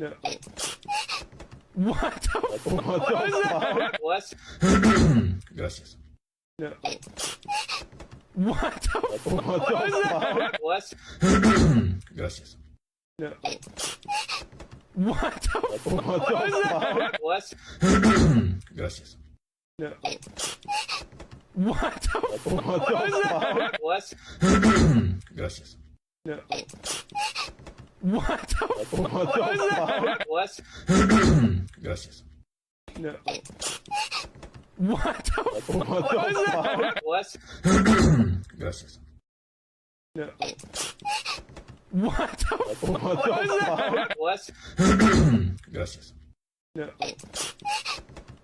No. What the fuck? What? Gracias. No. What the fuck? What? Gracias. No. What the fuck? What? Gracias. No. What the fuck? What? Gracias. No. What the fuck? What? Gracias. No. What the fuck? What? Gracias. No. What the fuck? What? Gracias. No.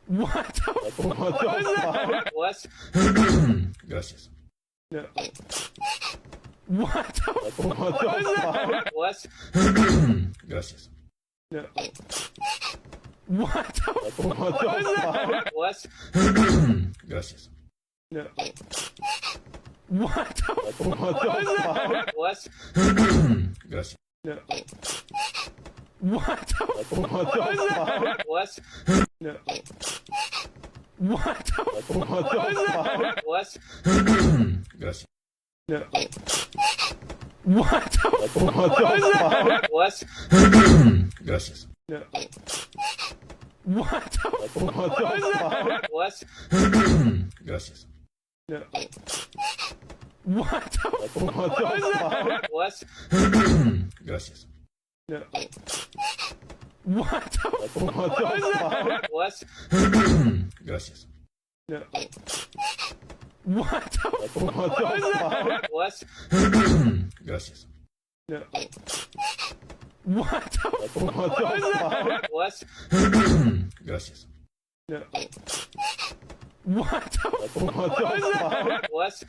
What the fuck? What? Gracias. No. What the fuck? What? Gracias. No. What the fuck? What? Gracias. No. What the fuck? What? Gracias. No. What the fuck? What? No. What the fuck? What? Gracias. No. What the fuck? What? Gracias. No. What the fuck? What? Gracias. No. What the fuck? What? Gracias. No. What the fuck? What? Gracias. No. What the fuck? What? Gracias. No. What the fuck? What? Gracias. No. What the fuck? What?